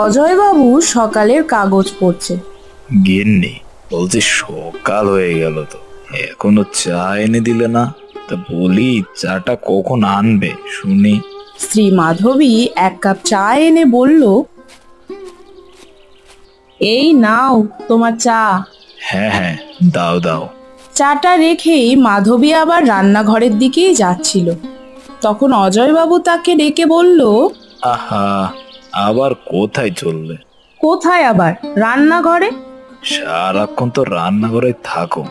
অজয়বাবু সকালের কাগজ পড়ছে। গিন্নি, বলছি সকাল হয়ে গেল তো, এখনো চা এনে দিলে না? তা বলি চাটা কখন আনবে শুনি। শ্রী মাধবী এক কাপ চা এনে বলল, এই নাও তোমার চা। হ্যাঁ হ্যাঁ, দাও দাও। চাটা রেখেই মাধবী আবার রান্নাঘরের দিকেই যাচ্ছিল। তখন অজয়বাবু তাকে ডেকে বলল, আহা, আবার কোথায় চললে? কোথায় আবার? রান্নাঘরে। সারাক্ষণ তো রান্নাঘরে থাকো,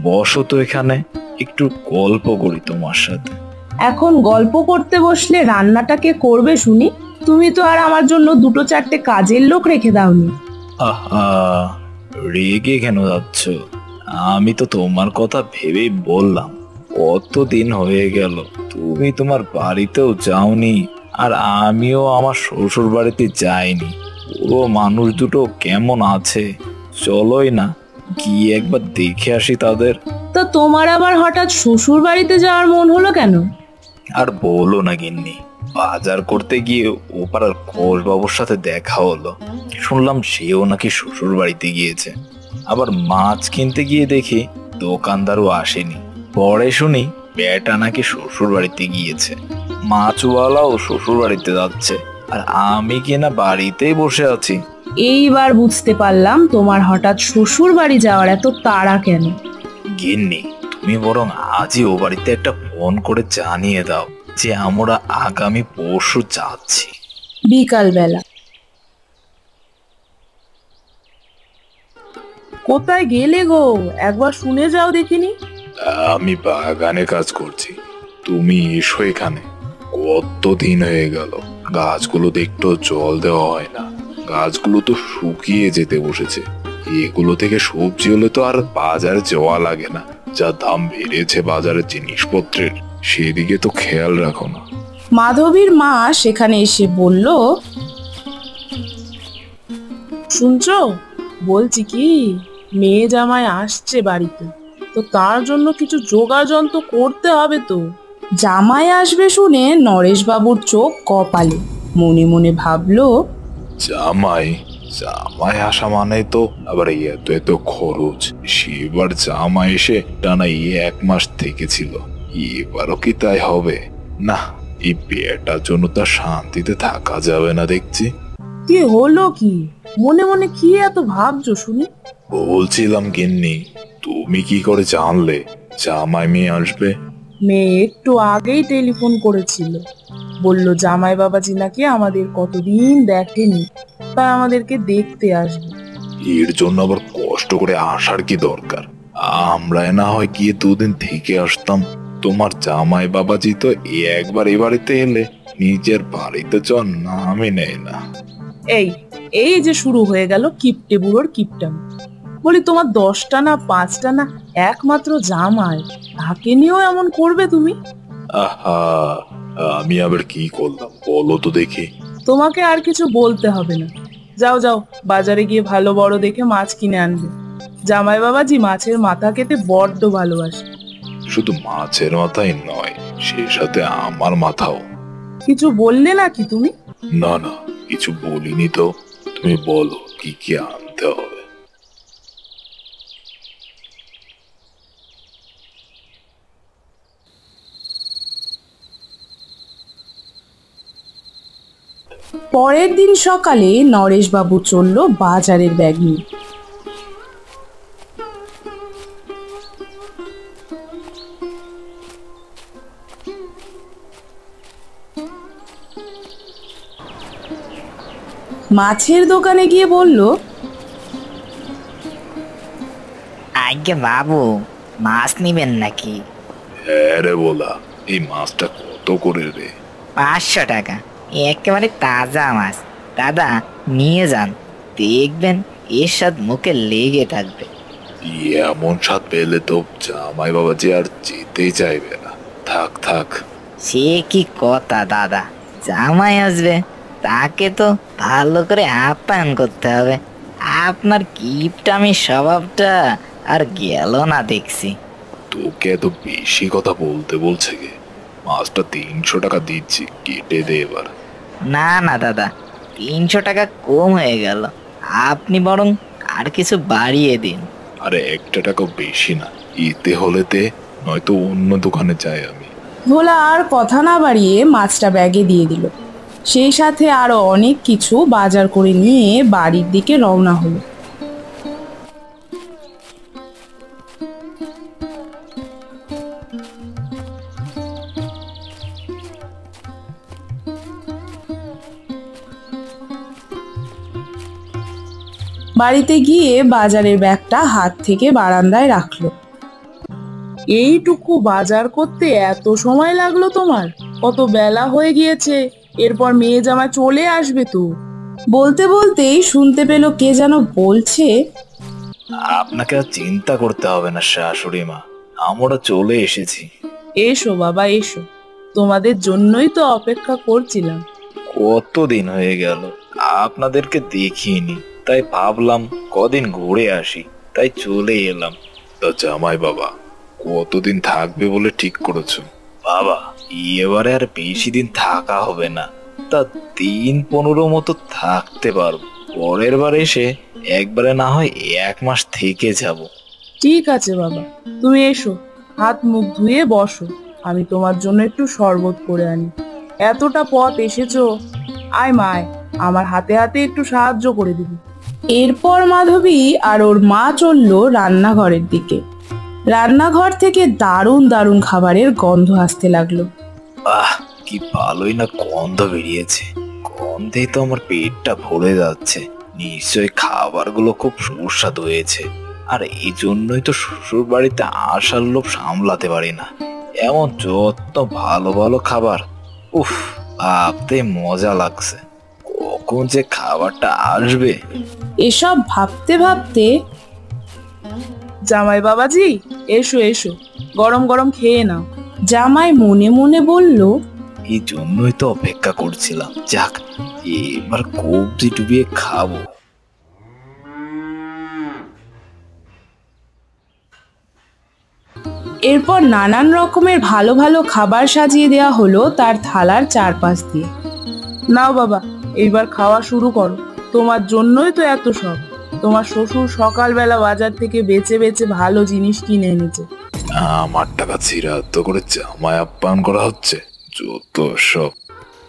বসো তো এখানে, একটু গল্প করি তোমার সাথে। এখন গল্প করতে বসলে রান্নাটা কে করবে শুনি? তুমি তো আর আমার জন্য দুটো চারটে কাজের লোক রেখে দাওনি। আহা, রেগে কেন যাচ্ছ? আমি তো তোমার কথা ভেবেই বললাম, কতদিন হয়ে গেল তুমি তোমার বাড়িতেও যাওনি, আর আমিও আমার শ্বশুর বাড়িতে যাইনি। পুরো মানুষ দুটো কেমন আছে, চলোই না গিয়ে একবার দেখে আসি তাদের। তো তোমার আবার হঠাৎ শ্বশুর বাড়িতে যাওয়ার মন হলো কেন? আর বলো না গিন্নি, বাজার করতে গিয়ে ওপাড়ার ঘোষবাবুর সাথে দেখা হলো। শুনলাম সেও নাকি শ্বশুর বাড়িতে গিয়েছে। আবার মাছ কিনতে গিয়ে দেখি দোকানদারও আসেনি। পরে শুনি বেটা নাকি শ্বশুর বাড়িতে গিয়েছে, মাছওয়ালাও শ্বশুর বাড়িতে যাচ্ছে, আর আমি কিনা বাড়িতেই বসে আছি। এইবার বুঝতে পারলাম তোমার হঠাৎ শ্বশুর বাড়ি যাওয়ার এত তাড়া কেন। গিন্নি, তুমি বরং আজই ও বাড়িতে একটা ফোন করে জানিয়ে দাও যে আমরা আগামী পরশু যাচ্ছি। বিকাল বেলা। কোথায় গেলে গো? একবার শুনে যাও দেখিনি। আমি বাগানে কাজ করছি, তুমি এসো এখানে। কতদিন হয়ে গেল গাছগুলো একটু জল দেওয়া হয় না, গাছগুলো তো শুকিয়ে যেতে বসেছে। এগুলো থেকে সবজি হলে তো আর বাজারে যাওয়া লাগে না। যা দাম বেড়েছে বাজারের জিনিসপত্রের, সেদিকে তো খেয়াল রাখো না। মাধবীর মা সেখানে এসে বলল, শুনছো? বলছি কি, মেয়ে জামাই আসছে বাড়িতে, তো তার জন্য কিছু জোগাড় যন্ত্র করতে হবে তো। জামাই আসবে শুনে নরেশবাবুর চোখ কপালে, মনে মনে ভাবলো, জামাই জামাই আসা মানে তো আবার এত এত খরচ। সেবার জামাই এসে টানা 1 মাস থেকেছিল, এবারও কি তাই হবে? না, এই বিয়েটার জন্য তার শান্তিতে থাকা যাবে না দেখছি। কি হলো কি? মনে মনে কি এত ভাবছো শুনি? বলছিলাম গিন্নি, তুমি কি করে জানলে জামাই মেয়ে আসবে? মেয়ে একটু আগেই টেলিফোন করেছিল, বলল জামাই বাবাজি নাকি আমাদের কতদিন দেখেনি, তাই আমাদেরকে দেখতে আসবে। এর জন্য আবার কষ্ট করে আসার কি দরকার? আমরা না হয় গিয়ে 2 দিন থেকে আসতাম। তোমার জামাই বাবাজি তো একবার এ বাড়িতে এলে নিজের বাড়িতে যাওয়ার নামই নেয় না। এই এই যে শুরু হয়ে গেল কিপটে বুড়োর কিপটাম। বলি, তোমার 10টা না 5টা না একমাত্র জামাই, তাকে নিয়েও এমন করবে তুমি? আহা, আমি আবার কি করলাম বলো তো দেখি। তোমাকে আর কিছু বলতে হবে না, যাও যাও বাজারে গিয়ে ভালো বড় দেখে মাছ কিনে আনবে। জামাই বাবাজি মাছের মাথা খেতে বড্ড ভালোবাসে। শুধু মাছের মাথাই নয়, সেই সাথে আমার মাথাও। কিছু বললে নাকি তুমি? না না, কিছু বলিনি তো। তুমি বলো কি কি আনতে হবে। পরের দিন সকালে নরেশবাবু চলল বাজারের ব্যাগ নিয়ে। মাছের দোকানে গিয়ে বলল, আজ্ঞে বাবু, মাছ নিবেন নাকি? হ্যাঁ রে বলা, এই মাছটা কত করে রে? 500 টাকা, একেবারে তাজা মাছ। দাদা নিয়ে যান, দেখবেন এর স্বাদ মুখে লেগে থাকবে। এমন স্বাদ পেলে তো জামাই বাবাজি আর যেতেই চাইবে না। থাক থাক। সে কি কথা দাদা, জামাই আসবে, তাকে তো ভালো করে আপ্যায়ন করতে হবে। আপনার কিপটামি স্বভাবটা আর গেল না দেখছি। তোকে এত বেশি কথা বলতে বলছে কে? মাছটা 300 টাকা দিচ্ছি, কেটে দে এবার। না না দাদা, 300 টাকা কম হয়ে গেল। আপনি বরং আর কিছু বাড়িয়ে দিন। আরে 1 টাকাও বেশি না, এতে হলেতে নয়তো অন্য দোকানে যাই আমি। ভোলা আর কথা না বাড়িয়ে মাছটা ব্যাগে দিয়ে দিল। সেই সাথে আরো অনেক কিছু বাজার করে নিয়ে বাড়ির দিকে রওনা হলো। বাড়িতে গিয়ে বাজারের ব্যাগটা হাত থেকে বারান্দায় রাখলো। এইটুকু বাজার করতে এত সময় লাগলো তোমার? কত বেলা হয়ে গিয়েছে, এরপর মেয়ে জামাই চলে আসবে তো। বলতে বলতেই শুনতে পেল কে যেন বলছে, আপনাকে আর চিন্তা করতে হবে না শাশুড়ি মা, আমরা চলে এসেছি। এসো বাবা এসো, তোমাদের জন্যই তো অপেক্ষা করছিলাম। কতদিন হয়ে গেল আপনাদেরকে দেখিনি, তাই ভাবলাম কদিন ঘুরে আসি, তাই চলে এলাম। তা জামাই বাবা কতদিন থাকবে বলে ঠিক করেছো? বাবা এবারে আর বেশি দিন থাকা হবে না, তা 15 মতো থাকতে পারবো। পরের বার এসে একবারে না হয় 1 মাস থেকে যাব। ঠিক আছে বাবা, তুমি এসো, হাত মুখ ধুয়ে বসো, আমি তোমার জন্য একটু শরবত করে আনি। এতটা পথ এসেছো, আয় মায়, আমার হাতে হাতে একটু সাহায্য করে দিবি। এরপর মাধবী আর ওর মা চলল রান্নাঘরের দিকে। রান্নাঘর থেকে দারুণ দারুণ খাবারের গন্ধ আসতে লাগলো। আহ কি ভালোই না গন্ধ বেরিয়েছে, গন্ধেই তো আমার পেটটা ভরে যাচ্ছে। নিশ্চয়ই খাবারগুলো খুব সুস্বাদু হয়েছে, আর এই জন্যই তো শ্বশুর বাড়িতে আসার লোভ সামলাতে পারি না। এমন যত ভালো ভালো খাবার, উফ ভাবতে মজা লাগছে, কখন যে খাবারটা আসবে। এসব ভাবতে ভাবতে জামাই বাবাজি এসো এসো, গরম গরম খেয়ে নাও। জামাই মনে মনে বলল, এই জন্যই তো অপেক্ষা করছিলাম, যাক এবার কবজি ডুবিয়ে খাবো। এরপর নানান রকমের ভালো ভালো খাবার সাজিয়ে দেওয়া হলো তার থালার চারপাশ দিয়ে। নাও বাবা, এইবার খাওয়া শুরু করো, তোমার জন্যই তো এত সব। তোমার শ্বশুর সকালবেলা বাজার থেকে বেচে বেচে ভালো জিনিস কিনে এনেছে। আমার টাকা ছিঁড়াত্ম করে জামাই আপ্যায়ন করা হচ্ছে, যত সব।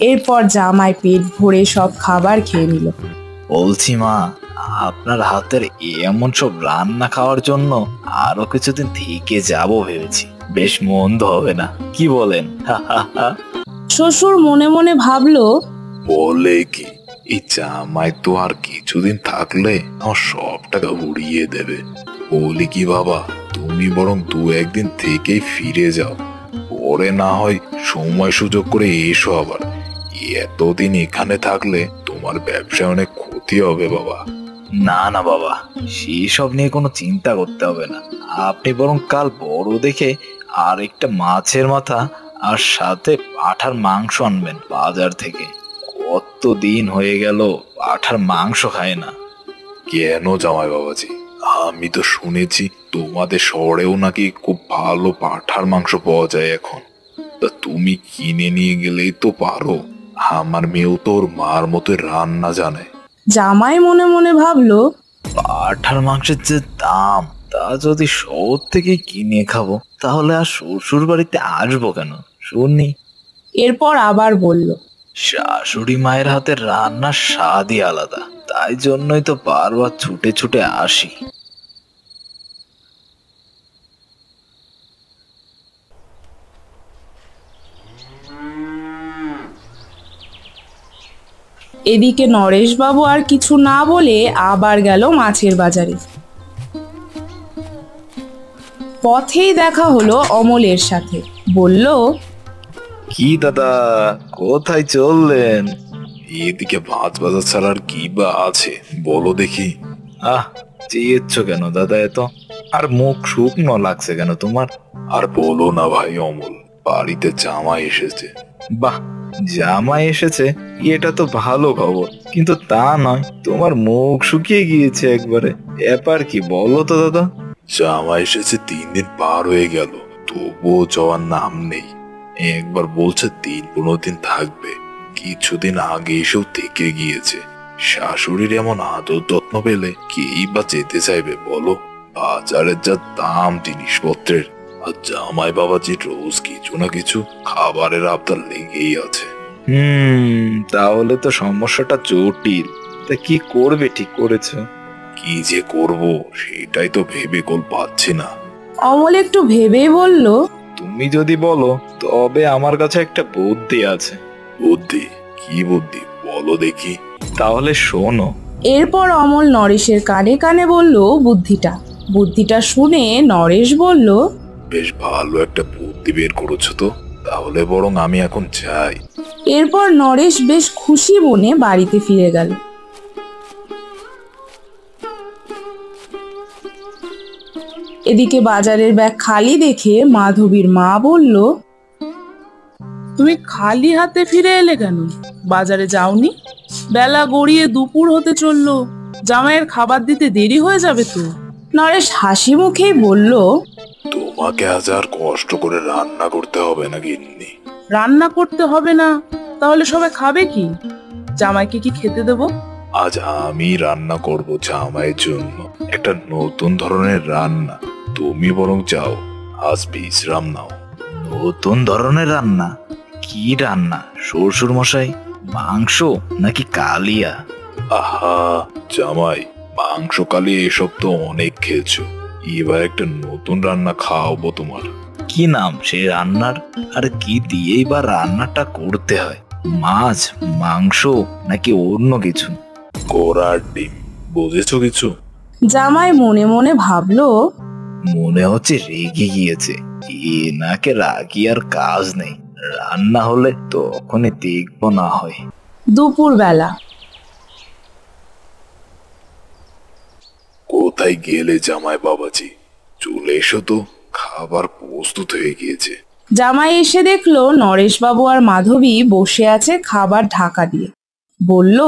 এরপর জামাই পেট ভরে সব খাবার খেয়ে নিল। বলছি মা, আপনার হাতের এমন সব রান্না খাওয়ার জন্য আরো কিছুদিন থেকে যাবো ভেবেছি, বেশ মন্দ হবে না, কি বলেন? শ্বশুর মনে মনে ভাবলো, বলে কি, এই জামাই তো আর কিছুদিন থাকলে আমার সব টাকা উড়িয়ে দেবে। বলি কি বাবা, তুমি বরং 2-1 দিন থেকেই ফিরে যাও, পরে না হয় সময় সুযোগ করে এসো আবার। এতদিন এখানে থাকলে তোমার ব্যবসায় অনেক ক্ষতি হবে বাবা। না না বাবা, সেসব নিয়ে কোনো চিন্তা করতে হবে না। আপনি বরং কাল বড় দেখে আর একটা মাছের মাথা আর সাথে পাঁঠার মাংস আনবেন বাজার থেকে। কত দিন হয়ে গেল পাঁঠার মাংস খায় না। কেন জামাই বাবাজি, আমি তো শুনেছি তোমাদের শহরেও নাকি খুব ভালো পাঁঠার মাংস পাওয়া যায় এখন। তা তুমি কিনে নিয়ে গেলেই তো পারো, আমার মেয়েও তো ওর মার মতো রান্না জানে। জামাই মনে মনে ভাবলো, পাঁঠার মাংসের যে দাম, তা যদি শহর থেকে কিনে খাবো তাহলে আর শ্বশুর বাড়িতে আসবো কেন শুনি। এরপর আবার বলল, শাশুড়ি মায়ের হাতের রান্নার স্বাদই আলাদা, তাই জন্যই তো বারবার ছুটে ছুটে আসি। এদিকে নরেশবাবু আর কিছু না বলে আবার গেল মাছের বাজারে। পথেই দেখা হলো অমলের সাথে। বলল, কি দাদা, কোথায় চললেন? এদিকে মাছ বাজার ছাড়া আর কি বা আছে বলো দেখি। আহ চেয়েছ কেন দাদা এত? আর মুখ শুকনো লাগছে কেন তোমার? আর বলো না ভাই অমল, বাড়িতে জামাই এসেছে। বাহ, জামাই এসেছে, এটা তো ভালো খবর, কিন্তু তা নয় তোমার মুখ শুকিয়ে গিয়েছে একবারে। ব্যাপার কি বলো তো দাদা? জামাই এসেছে 3 দিন পার হয়ে গেল, তবুও যাওয়ার নাম নেই। একবার বলছে 10-15 দিন থাকবে, কিছুদিন আগে এসেও থেকে গিয়েছে। শাশুড়ির এমন আদর যত্ন পেলে কেই বা যেতে চাইবে বলো? বাজারের যা দাম জিনিসপত্রের, আর জামাই বাবাজি রোজ কিছু না কিছু খাবারের আবদার লেগেই আছে। তাহলে তো সমস্যাটা জটিল। তা কি করবে ঠিক করেছো? কি যে করব সেটাই তো ভেবে কোল পাচ্ছি না। অমল একটু ভেবেই বলল, তুমি যদি বলো তবে আমার কাছে একটা বুদ্ধি আছে। বুদ্ধি? কি বুদ্ধি বলো দেখি। তাহলে শোনো। এরপর অমল নরেশের কানে কানে বলল বুদ্ধিটা শুনে নরেশ বলল, বেশ ভালো একটা বুদ্ধি বের করেছো তো, তাহলে বরং আমি এখন যাই। এরপর নরেশ বেশ খুশি মনে বাড়িতে ফিরে গেল। এদিকে বাজারের ব্যাগ খালি দেখে মাধবীর মা বলল, তুমি খালি হাতে ফিরে এলে কেন? বাজারে যাওনি? বেলা গড়িয়ে দুপুর হতে চললো, জামাইয়ের খাবার দিতে দেরি হয়ে যাবে তো। নরেশ হাসি মুখেই বলল, তোমাকে আজ আর কষ্ট করে রান্না করতে হবে না গিন্নি। রান্না করতে হবে না? তাহলে সবাই খাবে কি? জামাইকে কি খেতে দেবো? আজ আমি রান্না করব জামাইয়ের জন্য, একটা নতুন ধরনের রান্না। তুমি বরং যাও, আজ বিশ্রাম নাও। নতুন ধরনের রান্না? কি রান্না শ্বশুর মশাই? মাংস নাকি কালিয়া? আহা জামাই, মাংস কালিয়া এসব তো অনেক খেয়েছো, এবার একটা নতুন রান্না খাওয়াবো তোমার। কি নাম সেই রান্নার? আর কি দিয়েই বা রান্নাটা করতে হয়? মাছ, মাংস নাকি অন্য কিছু? ঘোড়ার ডিম, বুঝেছো কিছু? জামাই মনে মনে ভাবলো, মনে হচ্ছে রেগে গিয়েছে। এনাকে রাগি আর কাজ নেই, রান্না হলে তখনই দেখবো না হয়। দুপুর বেলা। কোথায় গেলে জামাই বাবাজি? চলে এসো তো, খাবার প্রস্তুত হয়ে গিয়েছে। জামাই এসে দেখলো নরেশবাবু আর মাধবী বসে আছে খাবার ঢাকা দিয়ে। বলল,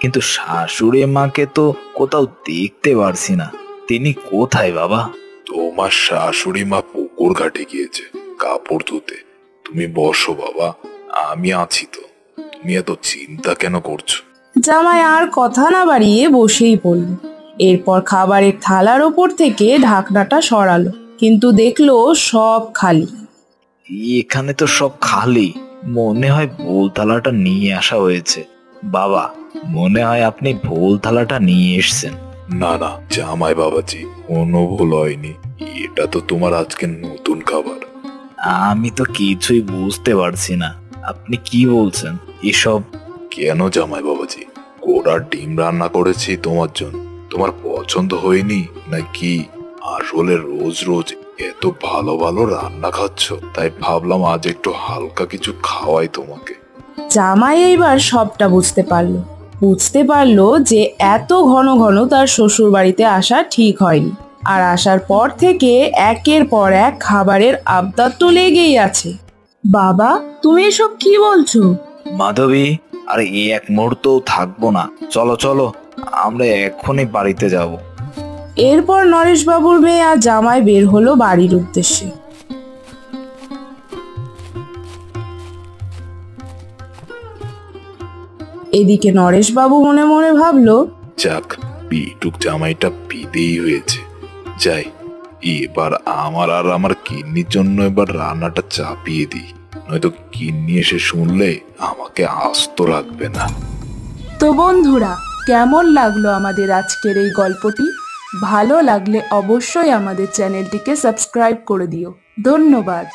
কিন্তু শাশুড়ি মাকে তো কোথাও দেখতে পারছি না, তিনি কোথায় বাবা? তোমার শাশুড়ি মা পুকুর ঘাটে গিয়েছে কাপড় ধুতে। তুমি বসো বাবা, আমি আছি তো। তুমি এত চিন্তা কেন করছো? জামাই আর কথা না বাড়িয়ে বসেই পড়ল। এরপর খাবারের থালার ওপর থেকে ঢাকনাটা সরালো, কিন্তু দেখলো সব খালি। এখানে তো সব খালি, মনে হয় ভুল থালাটা নিয়ে আসা হয়েছে। বাবা, মনে হয় আপনি ভুল থালাটা নিয়ে এসেছেন। না না জামাই বাবাজি, কোনো ভুল হয়নি। এটা তো তোমার আজকে নতুন খাবার। আমি তো কিছুই বুঝতে পারছি না, আপনি কি বলছেন এসব? কেন জামাই বাবাজি, ঘোড়ার ডিম রান্না করেছি তোমার জন্য। তোমার পছন্দ হয়নি নাকি? আসলে রোজ রোজ এত ভালো ভালো রান্না খাচ্ছ, তাই ভাবলাম আজ একটু হালকা কিছু খাওয়াই তোমাকে। জামাই এইবার সবটা বুঝতে পারলো যে এত ঘন ঘন তার শ্বশুর বাড়িতে আসা ঠিক হয়নি। আর আসার পর থেকে একের পর এক খাবারের আবদার তো লেগেই আছে। বাবা, তুমি এসব কি বলছো? মাধবী, আর এই এক মুহূর্তও থাকবো না, চলো চলো, আমরা এখনই বাড়িতে যাব। এরপর নরেশবাবুর মেয়ে আর জামাই বের হলো বাড়ির উদ্দেশ্যে। এদিকে নরেশবাবু মনে মনে ভাবলো, যাক, পিটুক জামাইটা পিদেই হয়েছে। যাই, এবার আমার আর আমার কিন্নির জন্য এবার রান্নাটা চাপিয়ে দিই, নয়তো কিন্নি এসে শুনলে আমাকে আস্ত রাখবে না। তো বন্ধুরা, কেমন লাগলো আমাদের আজকের এই গল্পটি? ভালো লাগলে অবশ্যই আমাদের চ্যানেলটিকে সাবস্ক্রাইব করে দিও। ধন্যবাদ।